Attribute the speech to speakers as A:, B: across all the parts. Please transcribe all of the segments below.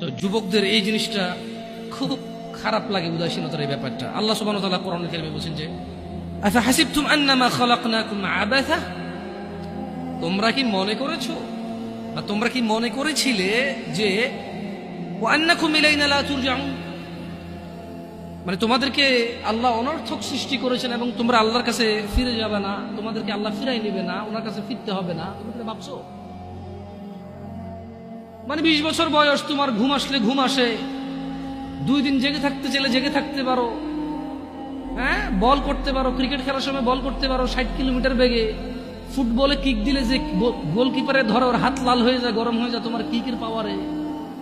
A: তো যুবকদের এই জিনিসটা খুব খারাপ লাগে, উদাসীনতার এই ব্যাপারটা। আল্লাহ সুবহানাহু ওয়া তাআলা কোরআনুল কারীমে বলেন যে আফা হাসিবতুম আন্নামা খালাকনাকুম আবাসা, তোমরা কি মনে করেছো বা তোমরা কি মনে করেছিলে যে ওয়া আন্নাকুম ইলাইনা লা তুরজাউন, মানে তোমাদেরকে আল্লাহ অনর্থক সৃষ্টি করেছেন এবং তোমরা আল্লাহর কাছে ফিরে যাবে না, তোমাদেরকে আল্লাহ ফিরাই নেবে না, ওনার কাছে ফিরতে হবে না, তোমরা ভাবছো? মানে 20 বছর বয়স, তোমার ঘুম আসলে ঘুম আসে, 2 দিন জেগে থাকতে চাইলে জেগে থাকতে পারো, হ্যাঁ, বল করতে পারো, ক্রিকেট খেলার সময় বল করতে পারো 60 কিলোমিটার বেগে, ফুটবলে কিক দিলে যে গোলকিপারে ধরো ওর হাত লাল হয়ে যায়, গরম হয়ে যায় তোমার কিকের পাওয়ারে,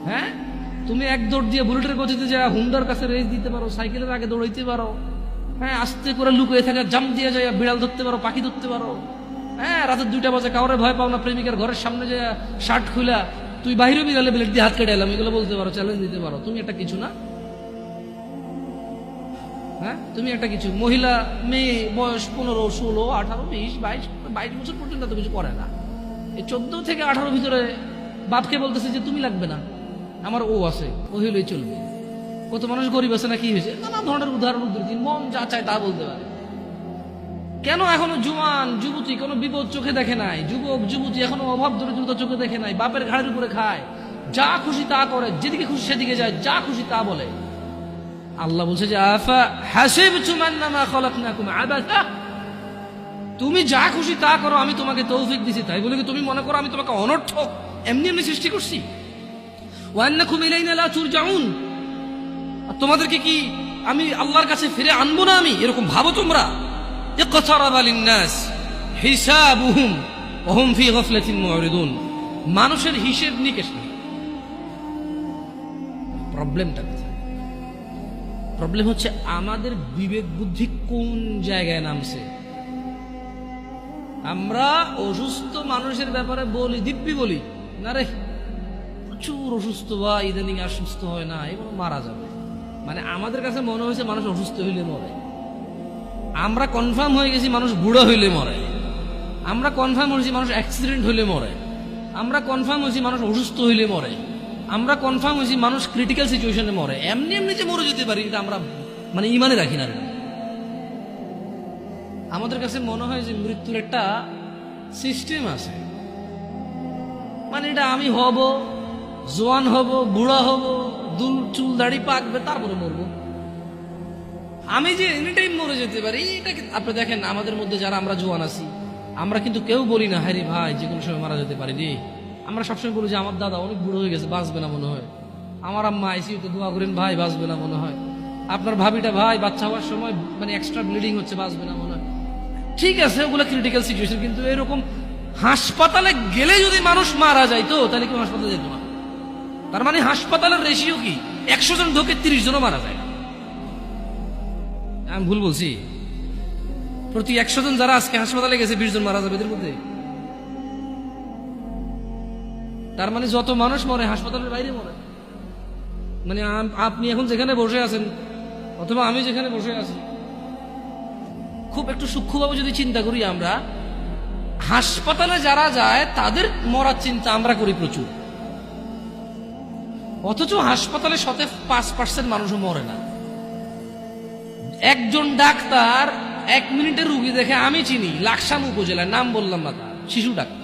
A: হ্যাঁ, তুমি এক দৌড় দিয়ে বুলেটের গতিতে যা হুন্ডার কাছে রেস দিতে পারো, সাইকেলের আগে দৌড়াইতে পারো, হ্যাঁ, আস্তে করে লুকিয়ে থাকা জাম্প দিয়ে যায় বিড়াল ধরতে পারো, পাখি ধরতে পারো, হ্যাঁ, রাতের 2টা বাজে কাউরে ভয় পাও না, প্রেমিকার ঘরের সামনে যে শার্ট খুলা তুই বাহিরে বিড়ালে ব্লেড দিয়ে হাত কেটে এলাম, এগুলো বলতে পারো, চ্যালেঞ্জ দিতে পারো। তুমি একটা কিছু না, হ্যাঁ, তুমি একটা কিছু। মহিলা মেয়ে বয়স 15, 16, 18, 20, 22 বছর পর্যন্ত তো কিছু করে না। এই 14 থেকে 18 ভিতরে বাপকে বলতেছে যে তুমি লাগবে না, আমার ও আছে, ও হইলেই চলবে। কত মানুষ গরিব আছে না, কি হয়েছে, নানা ধরনের উদাহরণ উদ্ধৃতি, মন যা চায় তা বলতে পারে। কেন এখনো জুয়ান যুবতী কোনো বিপদ চোখে দেখে নাই, যুবক যুবতী এখনো অভাব দরিদ্রতা চোখে দেখে নাই, বাপের ঘাড়ের উপরে খায়, যা খুশি তা করে, যেদিকে খুশি সেদিকে যায়, যা খুশি তা বলে। আল্লাহ বলছে যে আফা হাসিবতুম আন্নামা খালাকনাকুম আবাসা, তুমি যা খুশি তা করো, আমি তোমাকে তৌফিক দিছি, তাই বলে কি তুমি মনে করো আমি তোমাকে অনর্থক এমনি এমনি সৃষ্টি করছি? ওয়া আন্নাকুম ইলাইনা লা তুরজাউন, তোমাদেরকে কি আমি আল্লাহর কাছে ফিরে আনবো না আমি, এরকম ভাবো তোমরা? ইকতারাবা লিন-নাস হিসাবুহুম ওয়া হুম ফি গাফলাতিন মুরিদুন, মানুষের হিসেব নিকেশ নেই। প্রবলেমটা কোথায়? প্রবলেম হচ্ছে আমাদের বিবেক বুদ্ধি কোন জায়গায় নামছে। আমরা অসুস্থ মানুষের ব্যাপারে বলি, দিব্যি বলি না রে প্রচুর অসুস্থ, বা ইদানিং আর সুস্থ হয় না, এগুলো মারা যাবে। মানে আমাদের কাছে মনে হয়েছে মানুষ অসুস্থ হইলে মরে, আমরা কনফার্ম হয়ে গেছি মানুষ বুড়ো হইলে মরে, আমরা কনফার্ম হয়েছি মানুষ অ্যাক্সিডেন্ট হইলে মরে, আমরা কনফার্ম হয়েছি মানুষ অসুস্থ হইলে মরে, আমরা কনফার্ম হয়েছি মানুষ ক্রিটিক্যাল সিচুয়েশনে মরে। এমনি এমনি যে মরে যেতে পারি এটা আমরা মানে ইমানে রাখি না। আমাদের কাছে মনে হয় যে মৃত্যুর একটা সিস্টেম আছে, মানে এটা আমি হব, জোয়ান হব, বুড়া হব, চুল দাড়ি পাকবে, তারপরে মরবো, আমি যে এনি টাইম মরে যেতে পারি এটা। আপনি দেখেন আমাদের মধ্যে যারা আমরা জোয়ান আছি, আমরা কিন্তু কেউ বলি না হ্যারি ভাই যে কোনো সময় মারা যেতে পারি রে। আমরা সবসময় বলি যে আমার দাদা অনেক বুড়ো হয়ে গেছে, বাঁচবে না মনে হয়, আমার আম্মা আইসিইউতে দোয়া করেন ভাই বাঁচবে না মনে হয়, আপনার ভাবিটা ভাই বাচ্চা হওয়ার সময় মানে এক্সট্রা ব্লিডিং হচ্ছে, বাঁচবে না মনে হয়। ঠিক আছে, ওগুলো ক্রিটিক্যাল সিচুয়েশন, কিন্তু এরকম হাসপাতালে গেলে যদি মানুষ মারা যাইতো তাহলে কেউ হাসপাতালে যেত না। তার মানে হাসপাতালের রেশিও কি 100 জন ঢোকে 30 জনও মারা যায়। আমি ভুল বলছি? প্রতি 100 জন যারা আজকে হাসপাতালে গেছে 20 জন মারা যাবে এদের মধ্যে। তার মানে যত মানুষ মরে হাসপাতালের বাইরে মরে। মানে আপনি এখন যেখানে বসে আছেন অথবা আমি যেখানে বসে আছি, খুব একটু সূক্ষ্মভাবে যদি চিন্তা করি, আমরা হাসপাতালে যারা যায় তাদের মরার চিন্তা আমরা করি প্রচুর, অথচ হাসপাতালে 5% মানুষও মরে না। একজন ডাক্তার 1 মিনিটের রুগী দেখে, আমি চিনি লাকসাম উপজেলার, নাম বললাম না, তার শিশু ডাক্তার,